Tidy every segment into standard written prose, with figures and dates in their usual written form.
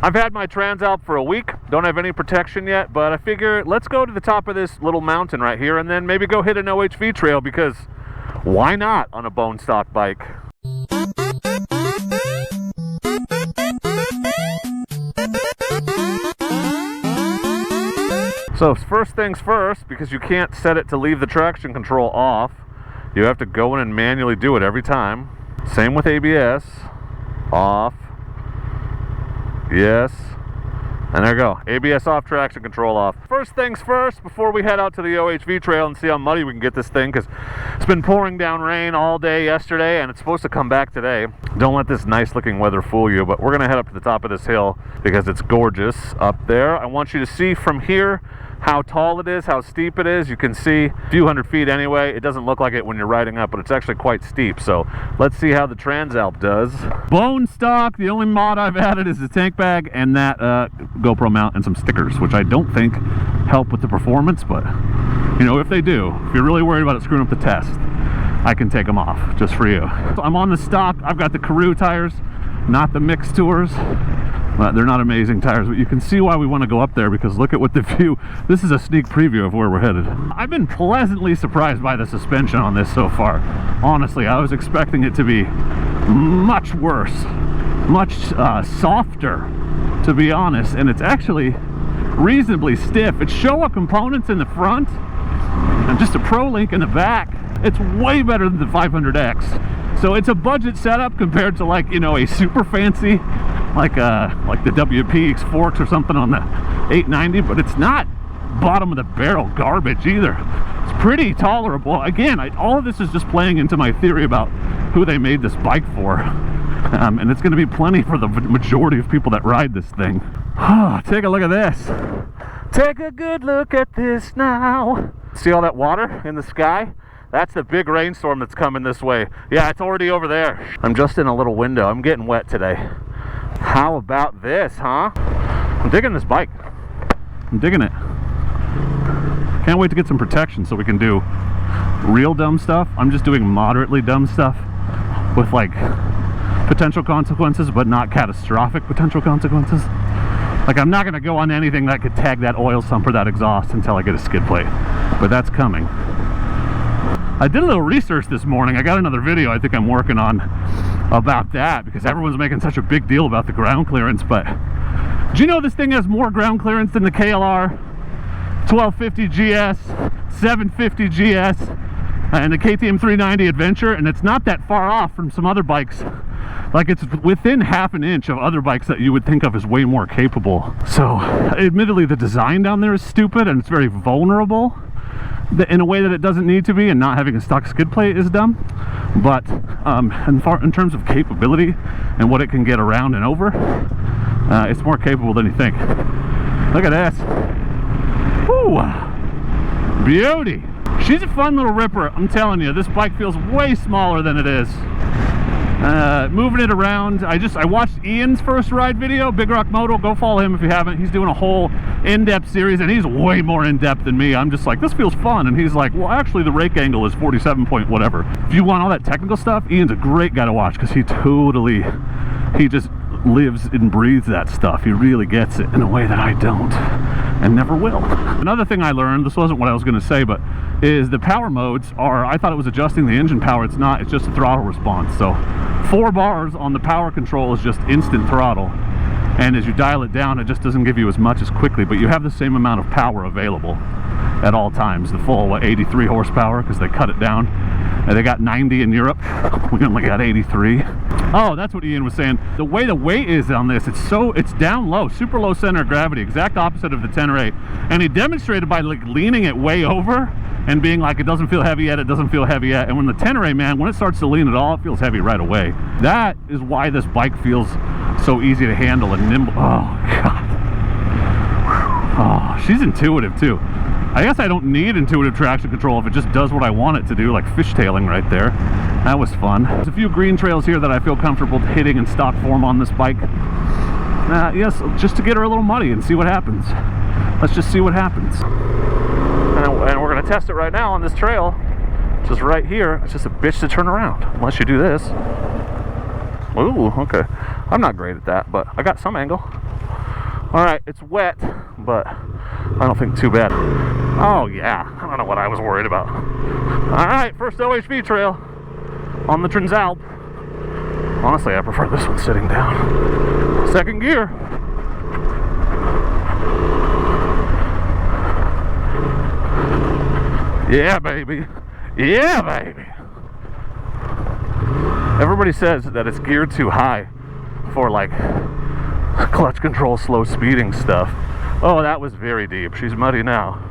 I've had my Transalp for a week, don't have any protection yet, but I figure let's go to the top of this little mountain right here and then maybe go hit an OHV trail, because why not on a bone stock bike? So first things first, because you can't set it to leave the traction control off, you have to go in and manually do it every time. Same with ABS. Off. Yes. And there you go. ABS off, traction control off. First things first, before we head out to the OHV trail and see how muddy we can get this thing, because it's been pouring down rain all day yesterday and it's supposed to come back today. Don't let this nice looking weather fool you, but we're going to head up to the top of this hill because it's gorgeous up there. I want you to see from here how tall it is, how steep it is. You can see a few hundred feet anyway. It doesn't look like it when you're riding up, but it's actually quite steep. So let's see how the Transalp does. Bone stock. The only mod I've added is the tank bag and that GoPro mount and some stickers, which I don't think help with the performance, but you know, if they do, if you're really worried about it screwing up the test, I can take them off just for you. So I'm on the stock. I've got the Karoo tires, not the mixed tours. They're not amazing tires, but you can see why we want to go up there, because look at what the view. This is a sneak preview of where we're headed. I've been pleasantly surprised by the suspension on this so far. Honestly, I was expecting it to be much worse, much softer, to be honest, and it's actually reasonably stiff. It's Showa components in the front and just a Pro Link in the back. It's way better than the 500X. So it's a budget setup compared to, like, you know, a super fancy like the WPX forks or something on the 890, but it's not bottom of the barrel garbage either. It's pretty tolerable. Again, all of this is just playing into my theory about who they made this bike for, and it's going to be plenty for the majority of people that ride this thing. Take a look at this. Take a good look at this now. See all that water in the sky? That's the big rainstorm that's coming this way. Yeah, it's already over there. I'm just in a little window. I'm getting wet today. How about this, huh? I'm digging this bike. I'm digging it. Can't wait to get some protection so we can do real dumb stuff. I'm just doing moderately dumb stuff with like potential consequences, but not catastrophic potential consequences. Like, I'm not going to go on anything that could tag that oil sump or that exhaust until I get a skid plate, but that's coming. I did a little research this morning. I got another video I think I'm working on about that, because everyone's making such a big deal about the ground clearance. But do you know this thing has more ground clearance than the KLR 1250 GS, 750 GS, and the KTM 390 Adventure? And it's not that far off from some other bikes. Like, it's within half an inch of other bikes that you would think of as way more capable. So admittedly, the design down there is stupid and it's very vulnerable in a way that it doesn't need to be, and not having a stock skid plate is dumb. But in terms of capability and what it can get around and over, it's more capable than you think. Look at this. Woo! Beauty. She's a fun little ripper. I'm telling you, this bike feels way smaller than it is. Moving it around. I watched Ian's first ride video, Big Rock Moto. Go follow him if you haven't. He's doing a whole in-depth series, and he's way more in-depth than me. I'm just like, this feels fun, and he's like, well, actually the rake angle is 47 point whatever. If you want all that technical stuff, Ian's a great guy to watch, because he just lives and breathes that stuff. He really gets it in a way that I don't and never will. Another thing I learned, this wasn't what I was going to say, but is the power modes are, I thought it was adjusting the engine power. It's not. It's just a throttle response. So 4 bars on the power control is just instant throttle, and as you dial it down, it just doesn't give you as much as quickly, but you have the same amount of power available at all times. The full 83 horsepower, because they cut it down, and they got 90 in Europe. We only got 83. Oh, that's what Ian was saying. The way the weight is on this, it's down low, super low center of gravity, exact opposite of the Tenere. And he demonstrated by like leaning it way over and being like, it doesn't feel heavy yet, it doesn't feel heavy yet. And when the Tenere, man, when it starts to lean at all, it feels heavy right away. That is why this bike feels so easy to handle and nimble. Oh, God. Oh, she's intuitive too. I guess I don't need intuitive traction control if it just does what I want it to do, like fishtailing right there. That was fun. There's a few green trails here that I feel comfortable hitting in stock form on this bike. Yes, just to get her a little muddy and see what happens. Let's just see what happens. And we're gonna test it right now on this trail. Just right here. It's just a bitch to turn around, unless you do this. Ooh, okay. I'm not great at that, but I got some angle. Alright, it's wet, but I don't think too bad. Oh yeah, I don't know what I was worried about. Alright, first OHV trail on the Transalp. Honestly, I prefer this one sitting down. Second gear. Yeah, baby. Yeah, baby. Everybody says that it's geared too high for like clutch control, slow speeding stuff. Oh, that was very deep. She's muddy now.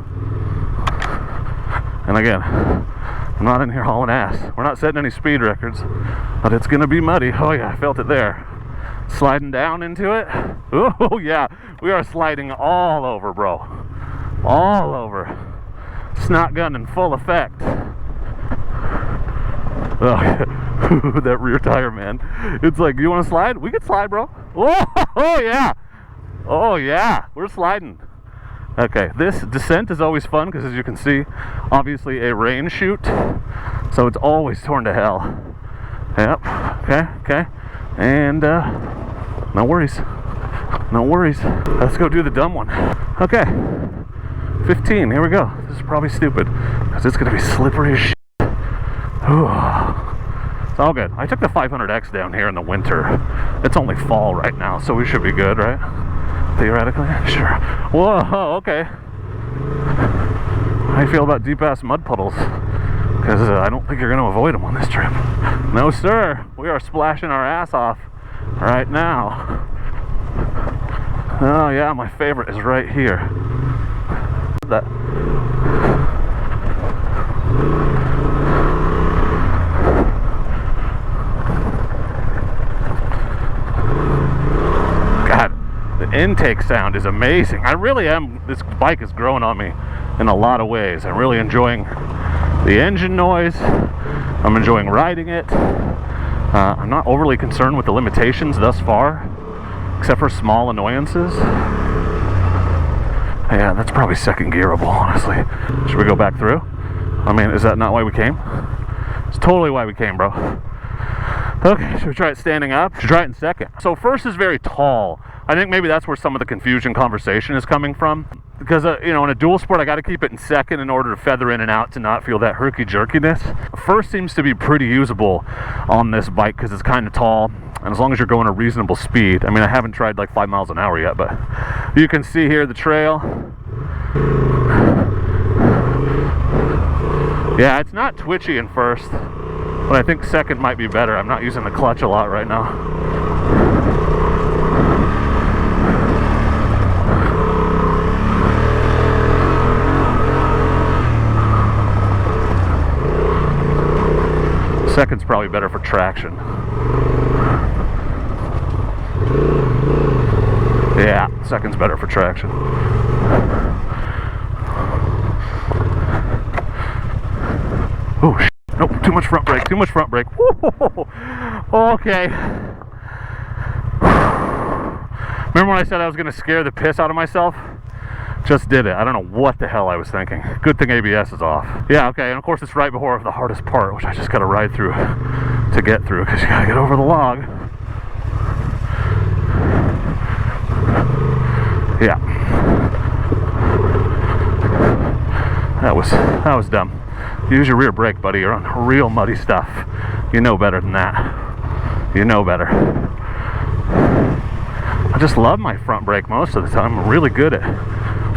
And again, I'm not in here hauling ass. We're not setting any speed records, but it's gonna be muddy. Oh yeah, I felt it there. Sliding down into it. Oh yeah, we are sliding all over, bro. All over. Snot gun in full effect. Oh, that rear tire, man. It's like, you want to slide? We can slide, bro. Oh yeah. Oh yeah, we're sliding. Okay, this descent is always fun because, as you can see, obviously a rain chute, so it's always torn to hell. Yep. Okay. And no worries. No worries. Let's go do the dumb one. Okay. 15, here we go. This is probably stupid because it's gonna be slippery as shit. It's all good. I took the 500X down here in the winter. It's only fall right now, so we should be good, right? Theoretically, sure. Whoa, okay. How do you feel about deep ass mud puddles? Because I don't think you're gonna avoid them on this trip. No, sir. We are splashing our ass off right now. Oh yeah, my favorite is right here. That. God, the intake sound is amazing. I really am. This bike is growing on me in a lot of ways. I'm really enjoying the engine noise. I'm enjoying riding it. I'm not overly concerned with the limitations thus far, except for small annoyances. Yeah, that's probably second gearable, honestly. Should we go back through? I mean, is that not why we came? It's totally why we came, bro. Okay, should we try it standing up? Should we try it in second? So first is very tall. I think maybe that's where some of the confusion conversation is coming from. Because, you know, in a dual sport, I got to keep it in second in order to feather in and out to not feel that herky-jerkiness. First seems to be pretty usable on this bike because it's kind of tall. And as long as you're going a reasonable speed. I mean, I haven't tried like 5 miles an hour yet, but you can see here the trail. Yeah, it's not twitchy in first, but I think second might be better. I'm not using the clutch a lot right now. Second's probably better for traction. Yeah, second's better for traction. Oh, nope, too much front brake, too much front brake. Woo-hoo-hoo. Okay. Remember when I said I was going to scare the piss out of myself? Just did it. I don't know what the hell I was thinking. Good thing ABS is off. Yeah, okay, and of course it's right before the hardest part, which I just got to ride through to get through, because you got to get over the log. Yeah. That was dumb. Use your rear brake, buddy. You're on real muddy stuff. You know better than that. You know better. I just love my front brake most of the time. I'm really good at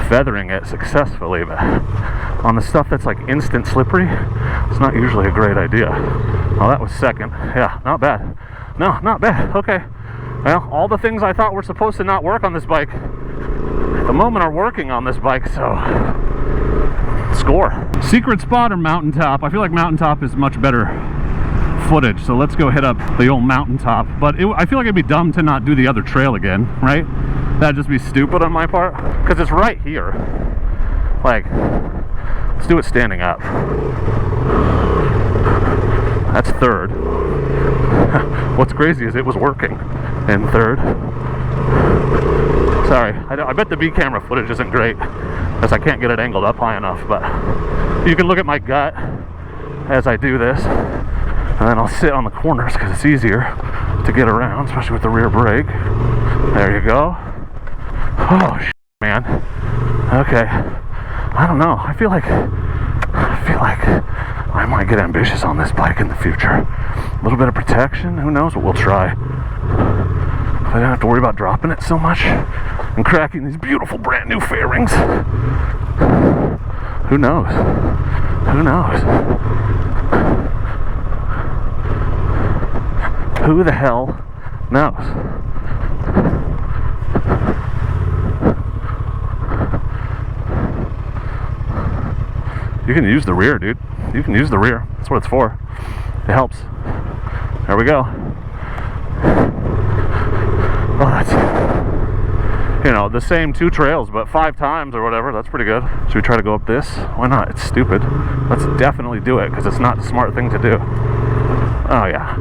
feathering it successfully, but on the stuff that's like instant slippery, it's not usually a great idea. Oh, that was second. Yeah, not bad. No, not bad. Okay. Well, all the things I thought were supposed to not work on this bike at the moment are working on this bike, so score. Secret spot or mountaintop? I feel like mountaintop is much better footage, so let's go hit up the old mountaintop. But I feel like it'd be dumb to not do the other trail again, right? That'd just be stupid on my part, because it's right here. Like, let's do it standing up. That's third. What's crazy is it was working in third. Sorry, I bet the B camera footage isn't great, because I can't get it angled up high enough, but you can look at my gut as I do this, and then I'll sit on the corners because it's easier to get around, especially with the rear brake. There you go. Oh, man. Okay. I don't know. I feel like I might get ambitious on this bike in the future. A little bit of protection, who knows what we'll try. If I don't have to worry about dropping it so much and cracking these beautiful brand new fairings. Who knows? Who knows? Who the hell knows? You can use the rear, dude. You can use the rear. That's what it's for. It helps. There we go. Well, that's, you know, the same 2 trails, but 5 times or whatever. That's pretty good. Should we try to go up this? Why not? It's stupid. Let's definitely do it, because it's not the smart thing to do. Oh, yeah.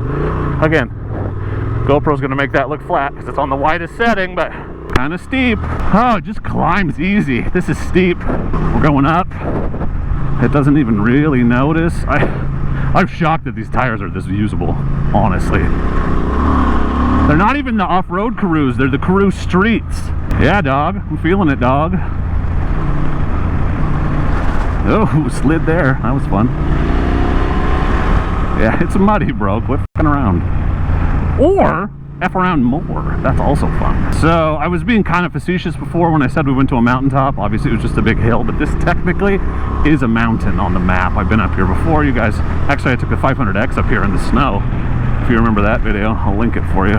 Again, GoPro's going to make that look flat, because it's on the widest setting, but kind of steep. Oh, it just climbs easy. This is steep. We're going up. It doesn't even really notice. I'm shocked that these tires are this usable, honestly. They're not even the off-road Karoos, they're the Karoo streets. Yeah, dog, I'm feeling it, dog. Oh, slid there, that was fun. Yeah, it's muddy, bro, quit f***ing around. Or F around more, that's also fun. So I was being kind of facetious before when I said we went to a mountaintop. Obviously it was just a big hill, but this technically is a mountain on the map. I've been up here before, you guys. Actually, I took the 500X up here in the snow. If you remember that video, I'll link it for you.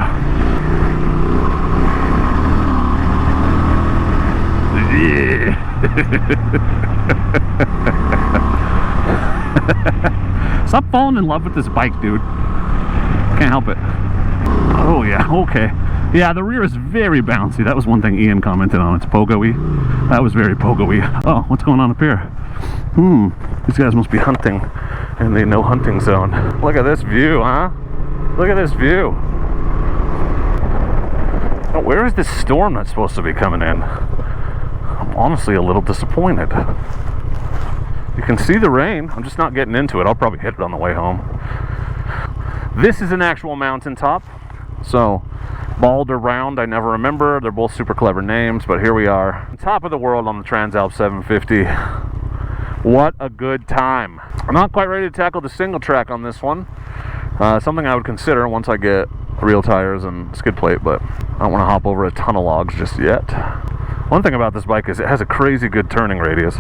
Yeah. Stop falling in love with this bike, dude. Can't help it. Oh yeah, okay. Yeah, the rear is very bouncy. That was one thing Ian commented on. It's pogo-y. That was very pogo-y. Oh, what's going on up here? These guys must be hunting in the no hunting zone. Look at this view, huh? Look at this view. Now, where is this storm that's supposed to be coming in? I'm honestly a little disappointed. You can see the rain. I'm just not getting into it. I'll probably hit it on the way home. This is an actual mountaintop. So, bald or round, I never remember. They're both super clever names, but here we are. Top of the world on the Transalp 750. What a good time. I'm not quite ready to tackle the single track on this one. Something I would consider once I get real tires and skid plate, but I don't want to hop over a ton of logs just yet. One thing about this bike is it has a crazy good turning radius,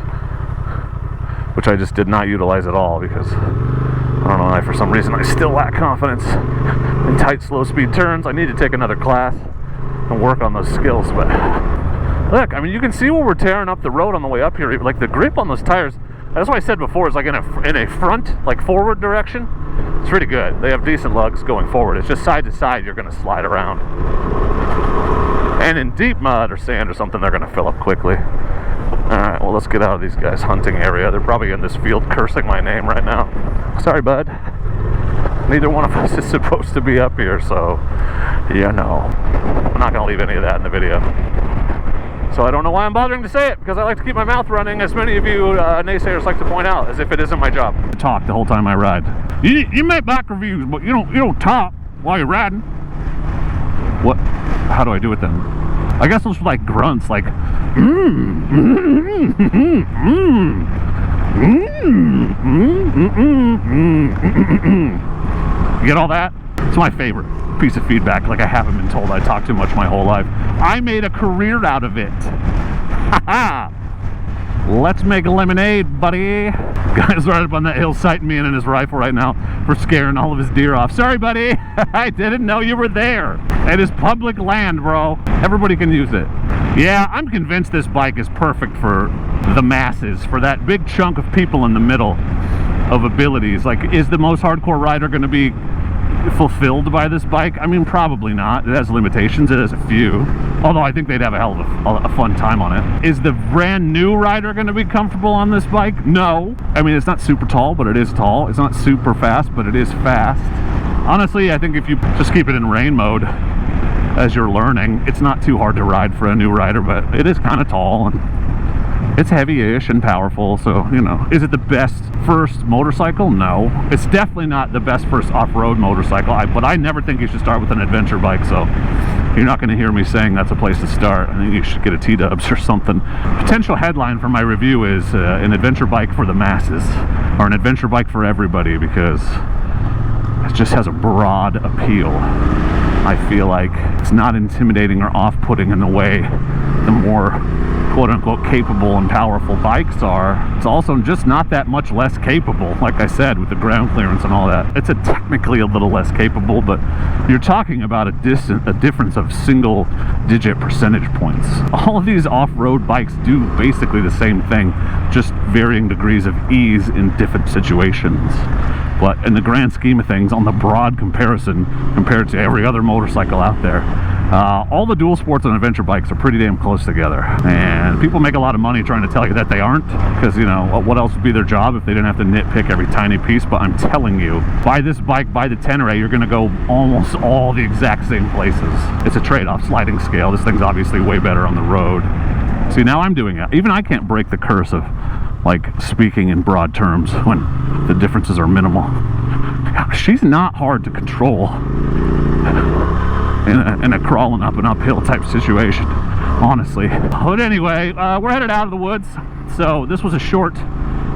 which I just did not utilize at all because I don't know why, for some reason I still lack confidence in tight, slow speed turns. I need to take another class and work on those skills, but look, I mean, you can see where we're tearing up the road on the way up here. Like the grip on those tires, that's what I said before, is like in a front, like forward direction. It's pretty good. They have decent lugs going forward. It's just side to side you're going to slide around. And in deep mud or sand or something, they're going to fill up quickly. Alright, well, let's get out of these guys' hunting area. They're probably in this field cursing my name right now. Sorry, bud. Neither one of us is supposed to be up here, so, you know. I'm not going to leave any of that in the video. So I don't know why I'm bothering to say it, because I like to keep my mouth running, as many of you naysayers like to point out, as if it isn't my job. I talk the whole time I ride. You make bike reviews, but you don't talk while you're riding. What? How do I do it then? I guess those like grunts, like You get all that? It's my favorite piece of feedback. Like, I haven't been told I talk too much my whole life. I made a career out of it. Ha-ha! Let's make lemonade, buddy. Guy's right up on that hill sighting me in his rifle right now for scaring all of his deer off. Sorry, buddy. I didn't know you were there. It is public land, bro. Everybody can use it. Yeah, I'm convinced this bike is perfect for the masses, for that big chunk of people in the middle of abilities. Like, is the most hardcore rider going to be fulfilled by this bike? I mean, probably not. It has limitations. It has a few. Although I think they'd have a hell of a fun time on it. Is the brand new rider going to be comfortable on this bike? No. I mean, it's not super tall, but it is tall. It's not super fast, but it is fast. Honestly, I think if you just keep it in rain mode as you're learning, it's not too hard to ride for a new rider, but it is kind of tall and it's heavy-ish and powerful, so, you know. Is it the best first motorcycle? No. It's definitely not the best first off-road motorcycle, but I never think you should start with an adventure bike, so you're not going to hear me saying that's a place to start. I think you should get a T-dubs or something. Potential headline for my review is an adventure bike for the masses, or an adventure bike for everybody, because it just has a broad appeal. I feel like it's not intimidating or off-putting in the way the more quote-unquote capable and powerful bikes are. It's also just not that much less capable, like I said, with the ground clearance and all that. It's technically a little less capable, but you're talking about a difference of single-digit percentage points. All of these off-road bikes do basically the same thing, just varying degrees of ease in different situations. But in the grand scheme of things, on the broad comparison compared to every other motorcycle out there, all the dual sports and adventure bikes are pretty damn close together. And people make a lot of money trying to tell you that they aren't, because, you know, what else would be their job if they didn't have to nitpick every tiny piece? But I'm telling you, buy this bike, buy the Tenere, you're going to go almost all the exact same places. It's a trade-off sliding scale. This thing's obviously way better on the road. See, now I'm doing it. Even I can't break the curse of, like, speaking in broad terms when the differences are minimal. She's not hard to control in a crawling up and uphill type situation, honestly. But anyway, we're headed out of the woods, so this was a short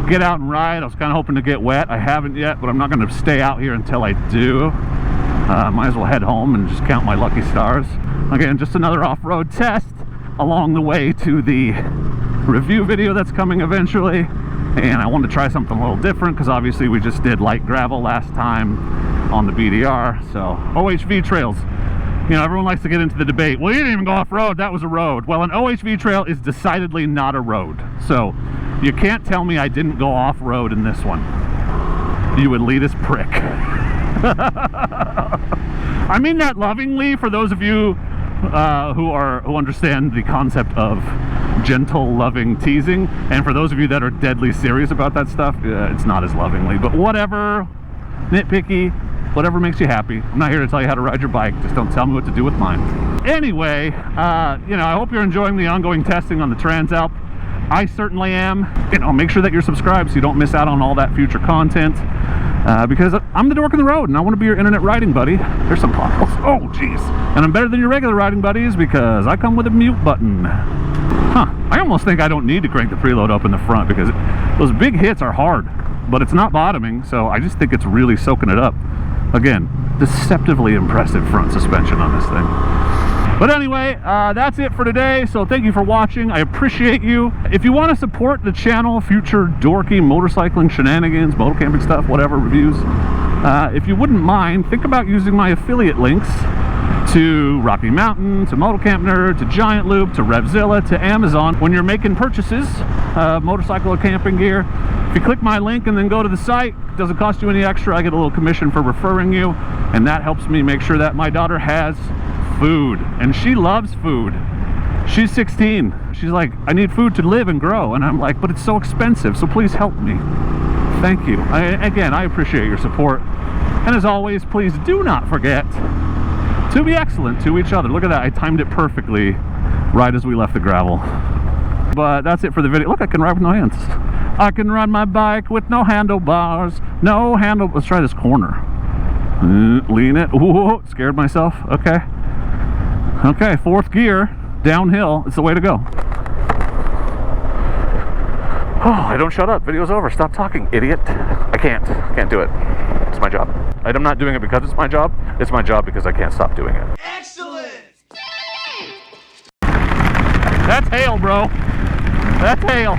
get out and ride. I was kind of hoping to get wet. I haven't yet, but I'm not going to stay out here until I do. Might as well head home and just count my lucky stars. Again, just another off-road test along the way to the review video that's coming eventually. And I wanted to try something a little different, because obviously we just did light gravel last time on the BDR. So OHV trails, you know, everyone likes to get into the debate, well, you didn't even go off-road, that was a road. Well, an OHV trail is decidedly not a road, so you can't tell me I didn't go off-road in this one, you elitist prick. I mean that lovingly for those of you who understand the concept of gentle, loving teasing, and for those of you that are deadly serious about that stuff, it's not as lovingly. But whatever, nitpicky, whatever makes you happy. I'm not here to tell you how to ride your bike, just don't tell me what to do with mine. Anyway, you know, I hope you're enjoying the ongoing testing on the Transalp. I certainly am. You know, make sure that you're subscribed so you don't miss out on all that future content, because I'm the dork in the road and I want to be your internet riding buddy. There's some potholes. Oh jeez. And I'm better than your regular riding buddies because I come with a mute button. I almost think I don't need to crank the preload up in the front, because those big hits are hard, but it's not bottoming, so I just think it's really soaking it up. Again, deceptively impressive front suspension on this thing. But anyway, that's it for today, so thank you for watching. I appreciate you. If you want to support the channel, future dorky motorcycling shenanigans, motor camping stuff, whatever, reviews, if you wouldn't mind, think about using my affiliate links to Rocky Mountain, to Moto Camp Nerd, to Giant Loop, to Revzilla, to Amazon when you're making purchases of motorcycle or camping gear. If you click my link and then go to the site, it doesn't cost you any extra. I get a little commission for referring you, and that helps me make sure that my daughter has food, and she loves food. She's 16. She's like, I need food to live and grow, and I'm like, but it's so expensive, so please help me. Thank you. Again, I appreciate your support, and as always, please do not forget to be excellent to each other. Look at that, I timed it perfectly right as we left the gravel. But that's it for the video. Look, I can ride with no hands. I can ride my bike with no handlebars. No handle. Let's try this corner. Lean it. Ooh, scared myself. Okay. Okay, fourth gear, downhill. It's the way to go. Oh, I don't shut up. Video's over. Stop talking, idiot. I can't do it. It's my job. I'm not doing it because it's my job. It's my job because I can't stop doing it. Excellent! That's hail, bro. That's hail.